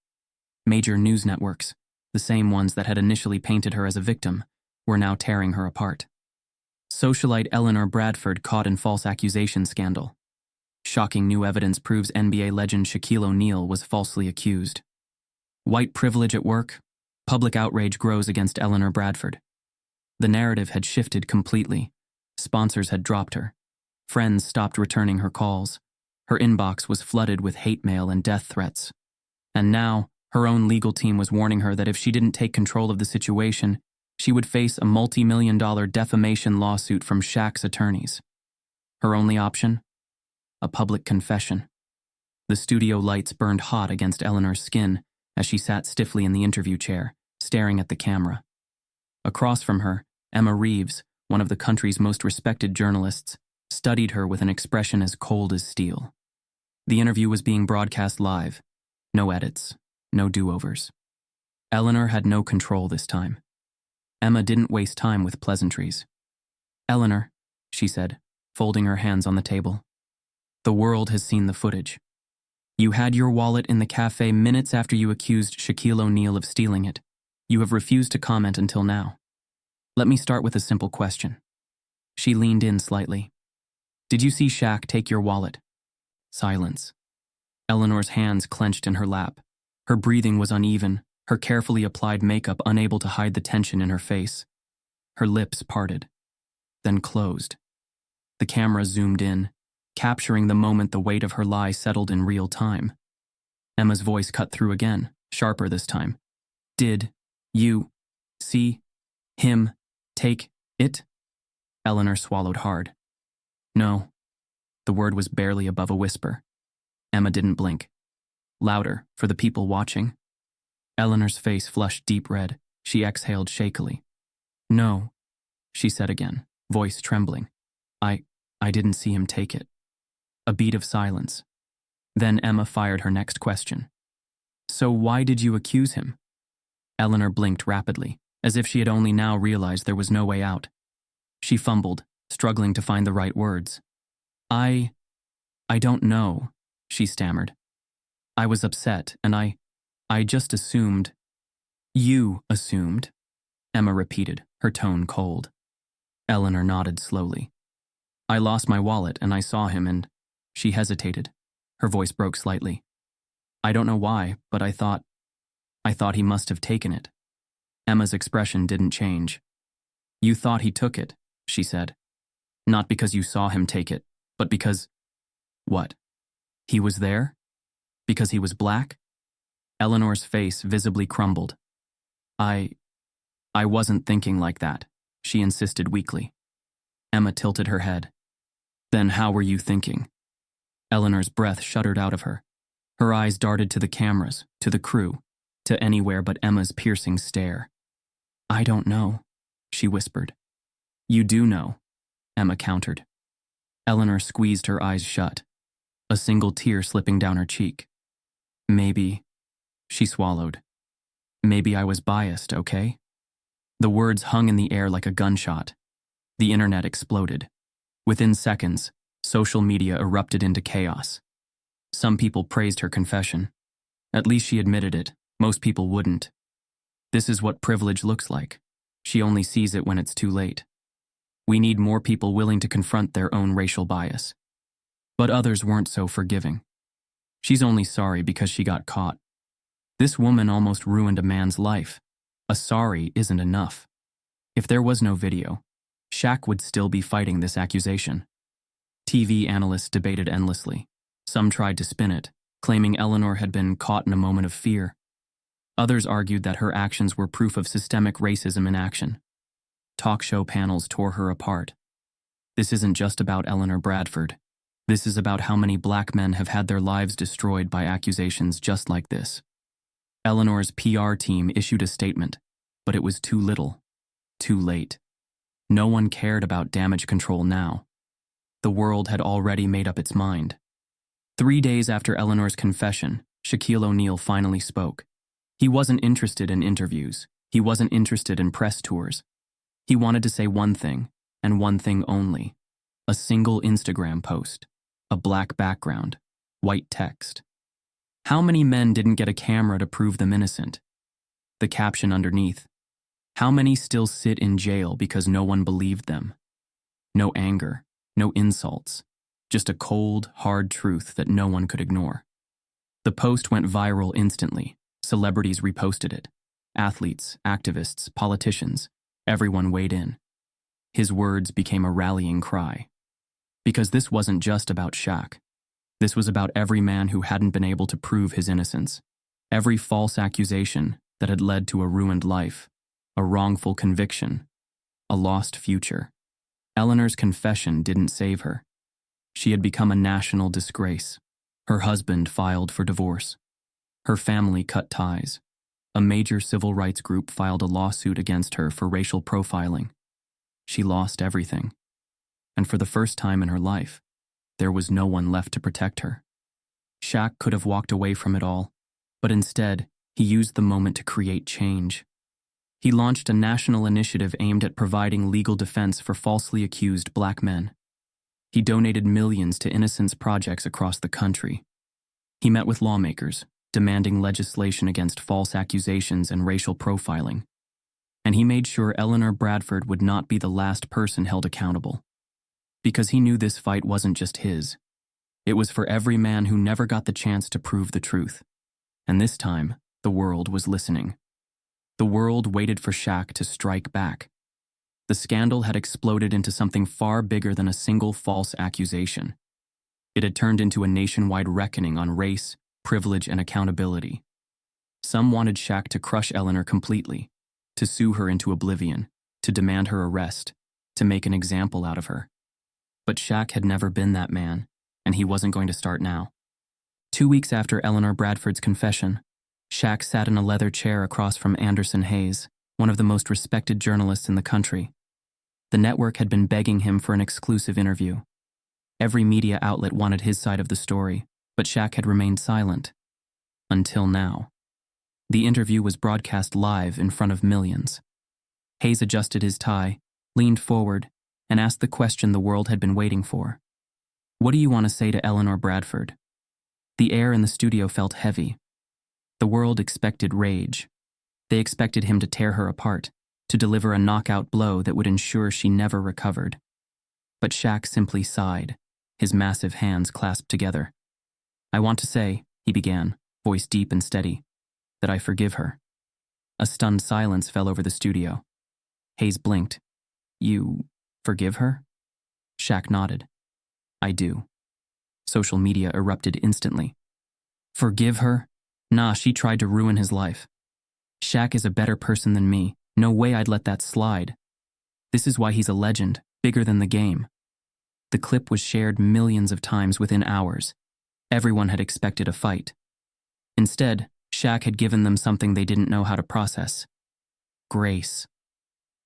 Major news networks, the same ones that had initially painted her as a victim, were now tearing her apart. Socialite Eleanor Bradford caught in false accusation scandal. Shocking new evidence proves NBA legend Shaquille O'Neal was falsely accused. White privilege at work, public outrage grows against Eleanor Bradford. The narrative had shifted completely. Sponsors had dropped her. Friends stopped returning her calls. Her inbox was flooded with hate mail and death threats. And now, her own legal team was warning her that if she didn't take control of the situation, she would face a multi-million-dollar defamation lawsuit from Shaq's attorneys. Her only option? A public confession. The studio lights burned hot against Eleanor's skin as she sat stiffly in the interview chair, staring at the camera. Across from her, Emma Reeves, one of the country's most respected journalists, studied her with an expression as cold as steel. The interview was being broadcast live. No edits, no do-overs. Eleanor had no control this time. Emma didn't waste time with pleasantries. "Eleanor," she said, folding her hands on the table. "The world has seen the footage. You had your wallet in the cafe minutes after you accused Shaquille O'Neal of stealing it. You have refused to comment until now. Let me start with a simple question." She leaned in slightly. "Did you see Shaq take your wallet?" Silence. Eleanor's hands clenched in her lap. Her breathing was uneven, her carefully applied makeup unable to hide the tension in her face. Her lips parted, then closed. The camera zoomed in, capturing the moment the weight of her lie settled in real time. Emma's voice cut through again, sharper this time. "Did you see him take it?" Eleanor swallowed hard. "No." The word was barely above a whisper. Emma didn't blink. Louder, for the people watching. Eleanor's face flushed deep red. She exhaled shakily. "No," she said again, voice trembling. I didn't see him take it." A beat of silence. Then Emma fired her next question. "So why did you accuse him?" Eleanor blinked rapidly, as if she had only now realized there was no way out. She fumbled, struggling to find the right words. I don't know," she stammered. "I was upset, and I just assumed." "You assumed," Emma repeated, her tone cold. Eleanor nodded slowly. "I lost my wallet and I saw him and..." She hesitated. Her voice broke slightly. "I don't know why, but I thought he must have taken it." Emma's expression didn't change. "You thought he took it," she said. "Not because you saw him take it, but because..." "What? He was there? Because he was black?" Eleanor's face visibly crumbled. I wasn't thinking like that," she insisted weakly. Emma tilted her head. "Then how were you thinking?" Eleanor's breath shuddered out of her. Her eyes darted to the cameras, to the crew, to anywhere but Emma's piercing stare. "I don't know," she whispered. "You do know," Emma countered. Eleanor squeezed her eyes shut, a single tear slipping down her cheek. "Maybe," she swallowed. "Maybe I was biased, okay?" The words hung in the air like a gunshot. The internet exploded. Within seconds, social media erupted into chaos. Some people praised her confession. At least she admitted it. Most people wouldn't. This is what privilege looks like. She only sees it when it's too late. We need more people willing to confront their own racial bias. But others weren't so forgiving. She's only sorry because she got caught. This woman almost ruined a man's life. A sorry isn't enough. If there was no video, Shaq would still be fighting this accusation. TV analysts debated endlessly. Some tried to spin it, claiming Eleanor had been caught in a moment of fear. Others argued that her actions were proof of systemic racism in action. Talk show panels tore her apart. This isn't just about Eleanor Bradford. This is about how many black men have had their lives destroyed by accusations just like this. Eleanor's PR team issued a statement, but it was too little, too late. No one cared about damage control now. The world had already made up its mind. 3 days after Eleanor's confession, Shaquille O'Neal finally spoke. He wasn't interested in interviews. He wasn't interested in press tours. He wanted to say one thing, and one thing only. A single Instagram post. A black background. White text. How many men didn't get a camera to prove them innocent? The caption underneath. How many still sit in jail because no one believed them? No anger, no insults. Just a cold, hard truth that no one could ignore. The post went viral instantly. Celebrities reposted it. Athletes, activists, politicians, everyone weighed in. His words became a rallying cry. Because this wasn't just about Shaq. This was about every man who hadn't been able to prove his innocence. Every false accusation that had led to a ruined life, a wrongful conviction, a lost future. Eleanor's confession didn't save her. She had become a national disgrace. Her husband filed for divorce. Her family cut ties. A major civil rights group filed a lawsuit against her for racial profiling. She lost everything. And for the first time in her life, there was no one left to protect her. Shaq could have walked away from it all, but instead, he used the moment to create change. He launched a national initiative aimed at providing legal defense for falsely accused black men. He donated millions to innocence projects across the country. He met with lawmakers, demanding legislation against false accusations and racial profiling. And he made sure Eleanor Bradford would not be the last person held accountable. Because he knew this fight wasn't just his. It was for every man who never got the chance to prove the truth. And this time, the world was listening. The world waited for Shaq to strike back. The scandal had exploded into something far bigger than a single false accusation. It had turned into a nationwide reckoning on race, privilege, and accountability. Some wanted Shaq to crush Eleanor completely, to sue her into oblivion, to demand her arrest, to make an example out of her. But Shaq had never been that man, and he wasn't going to start now. 2 weeks after Eleanor Bradford's confession, Shaq sat in a leather chair across from Anderson Hayes, one of the most respected journalists in the country. The network had been begging him for an exclusive interview. Every media outlet wanted his side of the story, but Shaq had remained silent. Until now. The interview was broadcast live in front of millions. Hayes adjusted his tie, leaned forward, and asked the question the world had been waiting for. What do you want to say to Eleanor Bradford? The air in the studio felt heavy. The world expected rage. They expected him to tear her apart, to deliver a knockout blow that would ensure she never recovered. But Shaq simply sighed, his massive hands clasped together. I want to say, he began, voice deep and steady, that I forgive her. A stunned silence fell over the studio. Hayes blinked. You forgive her? Shaq nodded. I do. Social media erupted instantly. Forgive her? Nah, she tried to ruin his life. Shaq is a better person than me. No way I'd let that slide. This is why he's a legend, bigger than the game. The clip was shared millions of times within hours. Everyone had expected a fight. Instead, Shaq had given them something they didn't know how to process. Grace.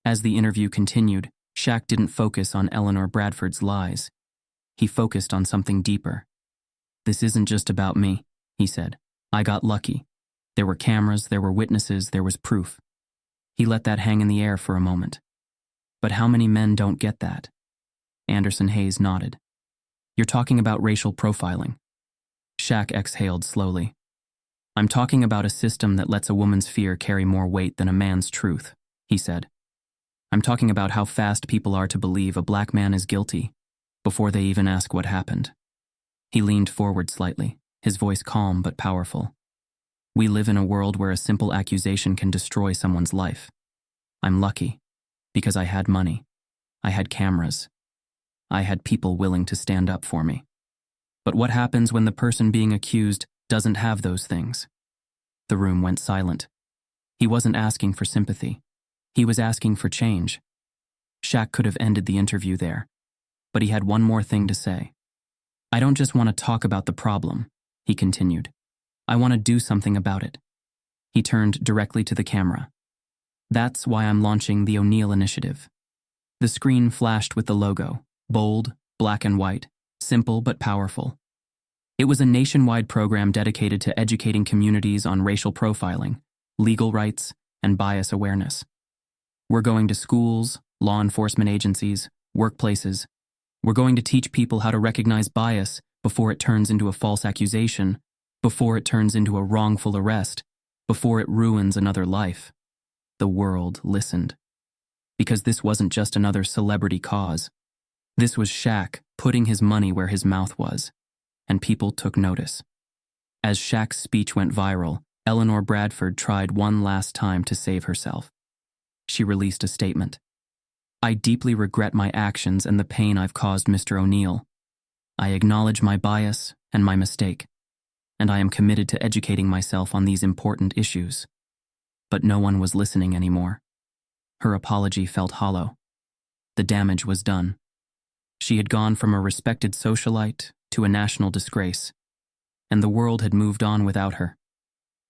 As the interview continued, Shaq didn't focus on Eleanor Bradford's lies. He focused on something deeper. This isn't just about me, he said. I got lucky. There were cameras, there were witnesses, there was proof. He let that hang in the air for a moment. But how many men don't get that? Anderson Hayes nodded. You're talking about racial profiling. Shaq exhaled slowly. I'm talking about a system that lets a woman's fear carry more weight than a man's truth, he said. I'm talking about how fast people are to believe a black man is guilty before they even ask what happened. He leaned forward slightly, his voice calm but powerful. We live in a world where a simple accusation can destroy someone's life. I'm lucky because I had money. I had cameras. I had people willing to stand up for me. But what happens when the person being accused doesn't have those things? The room went silent. He wasn't asking for sympathy. He was asking for change. Shaq could have ended the interview there, but he had one more thing to say. I don't just want to talk about the problem, he continued. I want to do something about it. He turned directly to the camera. That's why I'm launching the O'Neal Initiative. The screen flashed with the logo, bold, black and white, simple but powerful. It was a nationwide program dedicated to educating communities on racial profiling, legal rights, and bias awareness. We're going to schools, law enforcement agencies, workplaces. We're going to teach people how to recognize bias before it turns into a false accusation, before it turns into a wrongful arrest, before it ruins another life. The world listened. Because this wasn't just another celebrity cause. This was Shaq putting his money where his mouth was, and people took notice. As Shaq's speech went viral, Eleanor Bradford tried one last time to save herself. She released a statement. I deeply regret my actions and the pain I've caused Mr. O'Neal. I acknowledge my bias and my mistake, and I am committed to educating myself on these important issues. But no one was listening anymore. Her apology felt hollow. The damage was done. She had gone from a respected socialite to a national disgrace, and the world had moved on without her.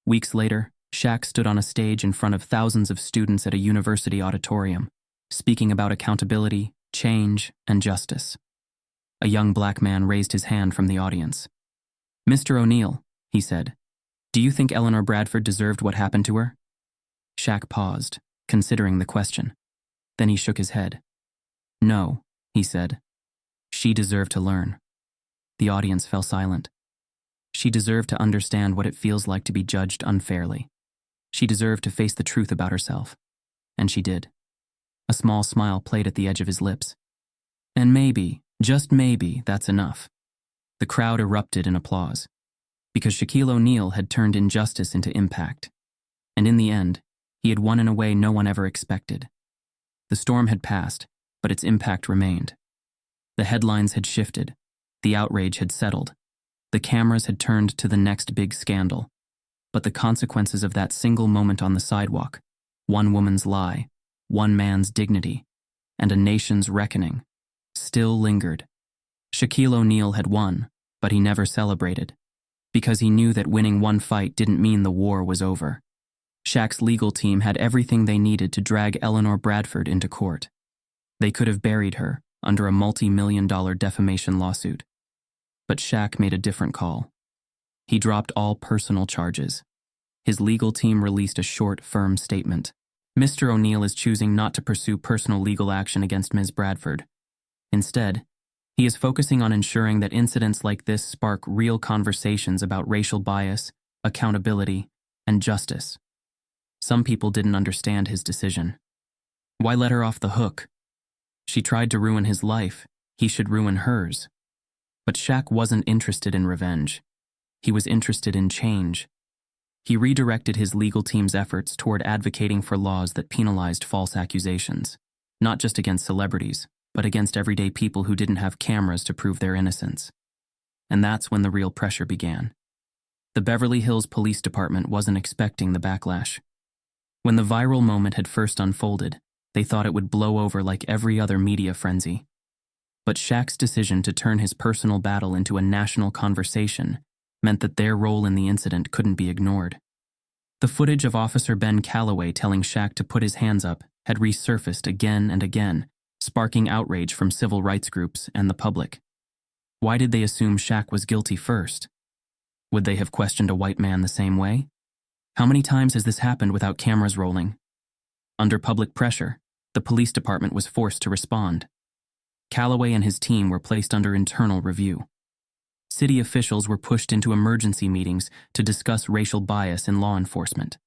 Weeks later, Shaq stood on a stage in front of thousands of students at a university auditorium, speaking about accountability, change, and justice. A young black man raised his hand from the audience. Mr. O'Neal, he said, do you think Eleanor Bradford deserved what happened to her? Shaq paused, considering the question. Then he shook his head. No, he said. She deserved to learn. The audience fell silent. She deserved to understand what it feels like to be judged unfairly. She deserved to face the truth about herself. And she did. A small smile played at the edge of his lips. And maybe, just maybe, that's enough. The crowd erupted in applause, because Shaquille O'Neal had turned injustice into impact. And in the end, he had won in a way no one ever expected. The storm had passed, but its impact remained. The headlines had shifted. The outrage had settled. The cameras had turned to the next big scandal. But the consequences of that single moment on the sidewalk, one woman's lie, one man's dignity, and a nation's reckoning, still lingered. Shaquille O'Neal had won, but he never celebrated, because he knew that winning one fight didn't mean the war was over. Shaq's legal team had everything they needed to drag Eleanor Bradford into court. They could have buried her under a multi-million-dollar defamation lawsuit. But Shaq made a different call. He dropped all personal charges. His legal team released a short, firm statement. Mr. O'Neal is choosing not to pursue personal legal action against Ms. Bradford. Instead, he is focusing on ensuring that incidents like this spark real conversations about racial bias, accountability, and justice. Some people didn't understand his decision. Why let her off the hook? She tried to ruin his life. He should ruin hers. But Shaq wasn't interested in revenge. He was interested in change. He redirected his legal team's efforts toward advocating for laws that penalized false accusations, not just against celebrities, but against everyday people who didn't have cameras to prove their innocence. And that's when the real pressure began. The Beverly Hills Police Department wasn't expecting the backlash. When the viral moment had first unfolded, they thought it would blow over like every other media frenzy. But Shaq's decision to turn his personal battle into a national conversation meant that their role in the incident couldn't be ignored. The footage of Officer Ben Calloway telling Shaq to put his hands up had resurfaced again and again, sparking outrage from civil rights groups and the public. Why did they assume Shaq was guilty first? Would they have questioned a white man the same way? How many times has this happened without cameras rolling? Under public pressure, The police department was forced to respond. Calloway and his team were placed under internal review. City officials were pushed into emergency meetings to discuss racial bias in law enforcement.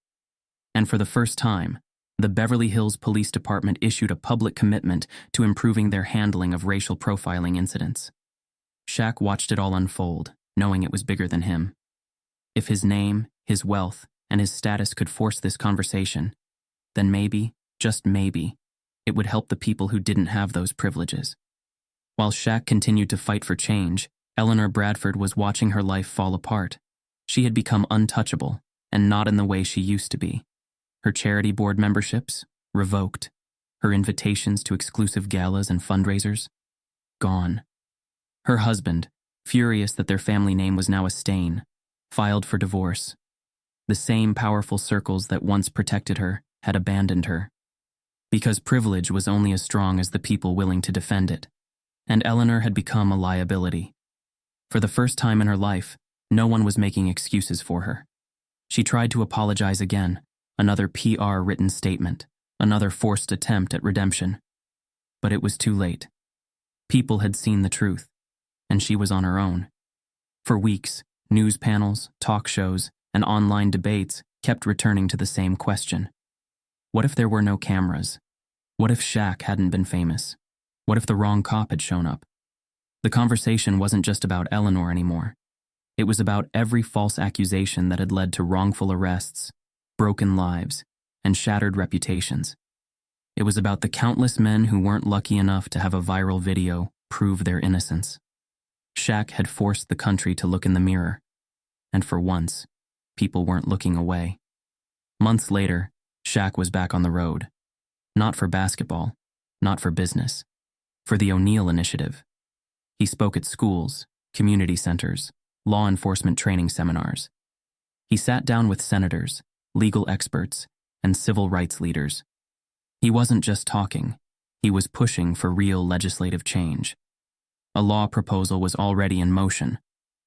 And for the first time, the Beverly Hills Police Department issued a public commitment to improving their handling of racial profiling incidents. Shaq watched it all unfold, knowing it was bigger than him. If his name, his wealth, and his status could force this conversation, then maybe, just maybe, it would help the people who didn't have those privileges. While Shaq continued to fight for change, Eleanor Bradford was watching her life fall apart. She had become untouchable, and not in the way she used to be. Her charity board memberships, revoked. Her invitations to exclusive galas and fundraisers, gone. Her husband, furious that their family name was now a stain, filed for divorce. The same powerful circles that once protected her had abandoned her. Because privilege was only as strong as the people willing to defend it. And Eleanor had become a liability. For the first time in her life, no one was making excuses for her. She tried to apologize again, another PR written statement, another forced attempt at redemption. But it was too late. People had seen the truth, and she was on her own. For weeks, news panels, talk shows, and online debates kept returning to the same question. What if there were no cameras? What if Shaq hadn't been famous? What if the wrong cop had shown up? The conversation wasn't just about Eleanor anymore. It was about every false accusation that had led to wrongful arrests, broken lives, and shattered reputations. It was about the countless men who weren't lucky enough to have a viral video prove their innocence. Shaq had forced the country to look in the mirror, and for once, people weren't looking away. Months later, Shaq was back on the road. Not for basketball, not for business, for the O'Neal Initiative. He spoke at schools, community centers, law enforcement training seminars. He sat down with senators, legal experts, and civil rights leaders. He wasn't just talking, he was pushing for real legislative change. A law proposal was already in motion,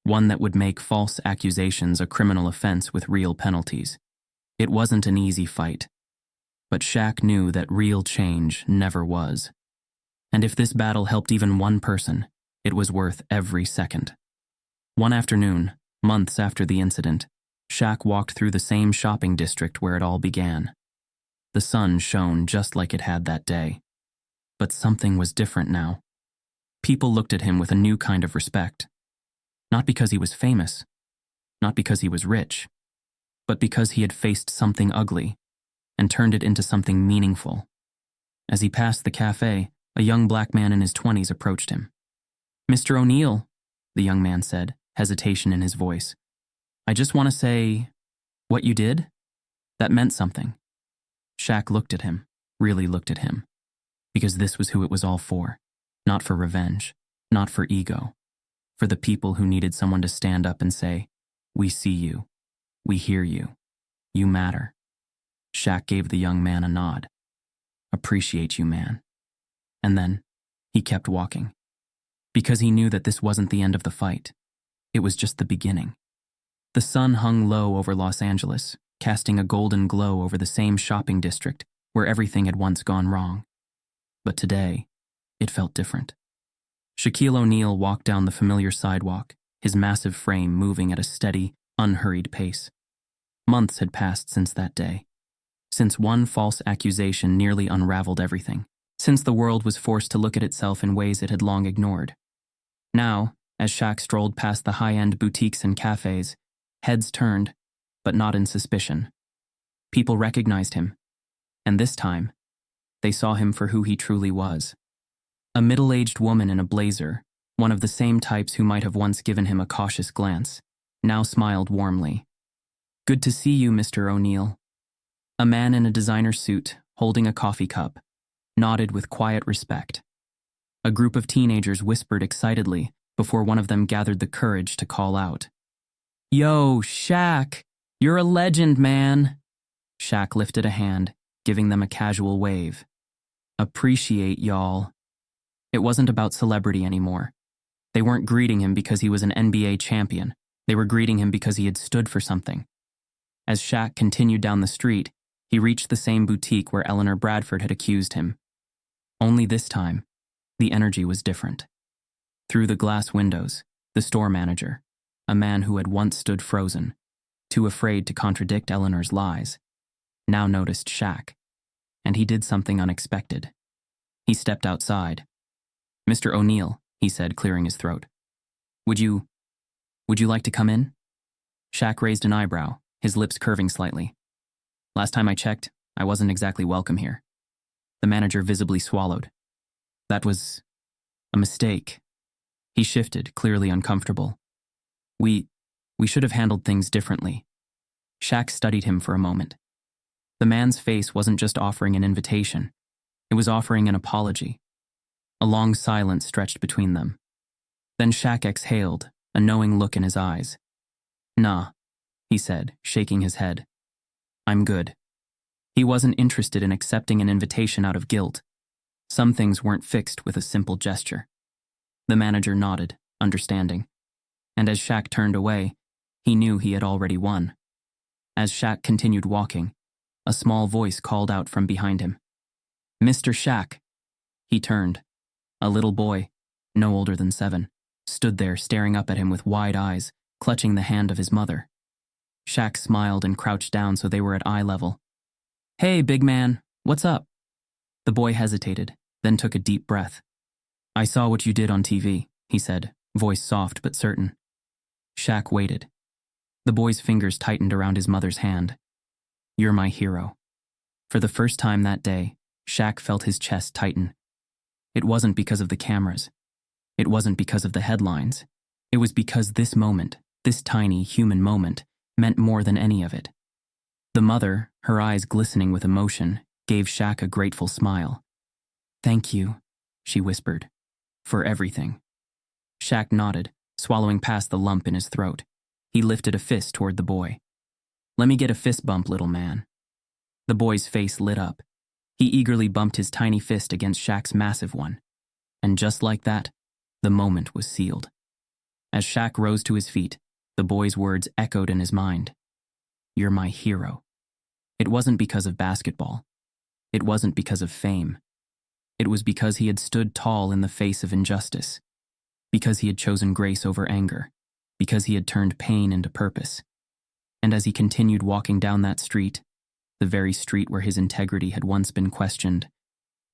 one that would make false accusations a criminal offense with real penalties. It wasn't an easy fight, but Shaq knew that real change never was. And if this battle helped even one person, it was worth every second. One afternoon, months after the incident, Shaq walked through the same shopping district where it all began. The sun shone just like it had that day. But something was different now. People looked at him with a new kind of respect. Not because he was famous, not because he was rich, but because he had faced something ugly and turned it into something meaningful. As he passed the cafe, a young black man in his 20s approached him. "Mr. O'Neal," the young man said, hesitation in his voice. "I just want to say, what you did? That meant something." Shaq looked at him, really looked at him, because this was who it was all for. Not for revenge, not for ego, for the people who needed someone to stand up and say, "We see you, we hear you, you matter." Shaq gave the young man a nod. "Appreciate you, man." And then, he kept walking. Because he knew that this wasn't the end of the fight. It was just the beginning. The sun hung low over Los Angeles, casting a golden glow over the same shopping district where everything had once gone wrong. But today, it felt different. Shaquille O'Neal walked down the familiar sidewalk, his massive frame moving at a steady, unhurried pace. Months had passed since that day. Since one false accusation nearly unraveled everything. Since the world was forced to look at itself in ways it had long ignored. Now, as Shaq strolled past the high-end boutiques and cafes, heads turned, but not in suspicion. People recognized him, and this time, they saw him for who he truly was. A middle-aged woman in a blazer, one of the same types who might have once given him a cautious glance, now smiled warmly. "Good to see you, Mr. O'Neal." A man in a designer suit, holding a coffee cup, nodded with quiet respect. A group of teenagers whispered excitedly before one of them gathered the courage to call out. "Yo, Shaq, you're a legend, man." Shaq lifted a hand, giving them a casual wave. "Appreciate y'all." It wasn't about celebrity anymore. They weren't greeting him because he was an NBA champion. They were greeting him because he had stood for something. As Shaq continued down the street, he reached the same boutique where Eleanor Bradford had accused him, Only this time, the energy was different. Through the glass windows, the store manager, a man who had once stood frozen, too afraid to contradict Eleanor's lies, now noticed Shaq, and he did something unexpected. He stepped outside. "Mr. O'Neal," he said, clearing his throat. Would you like to come in?" Shaq raised an eyebrow, his lips curving slightly. "Last time I checked, I wasn't exactly welcome here." The manager visibly swallowed. "That was a mistake." He shifted, clearly uncomfortable. We should have handled things differently." Shaq studied him for a moment. The man's face wasn't just offering an invitation. It was offering an apology. A long silence stretched between them. Then Shaq exhaled, a knowing look in his eyes. "Nah," he said, shaking his head. "I'm good." He wasn't interested in accepting an invitation out of guilt. Some things weren't fixed with a simple gesture. The manager nodded, understanding. And as Shaq turned away, he knew he had already won. As Shaq continued walking, a small voice called out from behind him. "Mr. Shaq." He turned. A little boy, no older than 7, stood there staring up at him with wide eyes, clutching the hand of his mother. Shaq smiled and crouched down so they were at eye level. "Hey, big man, what's up?" The boy hesitated, then took a deep breath. "I saw what you did on TV," he said, voice soft but certain. Shaq waited. The boy's fingers tightened around his mother's hand. "You're my hero." For the first time that day, Shaq felt his chest tighten. It wasn't because of the cameras. It wasn't because of the headlines. It was because this moment, this tiny human moment, meant more than any of it. The mother, her eyes glistening with emotion, gave Shaq a grateful smile. "Thank you," she whispered, "for everything." Shaq nodded, swallowing past the lump in his throat. He lifted a fist toward the boy. "Let me get a fist bump, little man." The boy's face lit up. He eagerly bumped his tiny fist against Shaq's massive one. And just like that, the moment was sealed. As Shaq rose to his feet, the boy's words echoed in his mind. "You're my hero." It wasn't because of basketball. It wasn't because of fame. It was because he had stood tall in the face of injustice. Because he had chosen grace over anger. Because he had turned pain into purpose. And as he continued walking down that street, the very street where his integrity had once been questioned,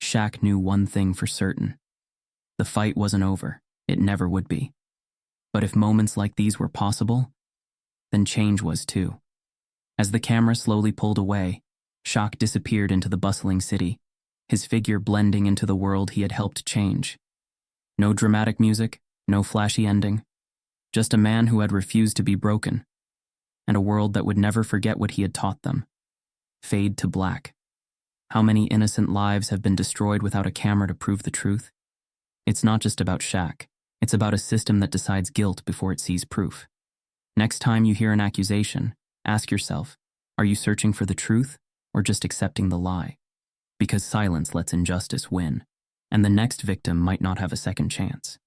Shaq knew one thing for certain. The fight wasn't over. It never would be. But if moments like these were possible, then change was too. As the camera slowly pulled away, Shaq disappeared into the bustling city, his figure blending into the world he had helped change. No dramatic music, no flashy ending. Just a man who had refused to be broken, and a world that would never forget what he had taught them. Fade to black. How many innocent lives have been destroyed without a camera to prove the truth? It's not just about Shaq. It's about a system that decides guilt before it sees proof. Next time you hear an accusation, ask yourself, are you searching for the truth or just accepting the lie? Because silence lets injustice win, and the next victim might not have a second chance.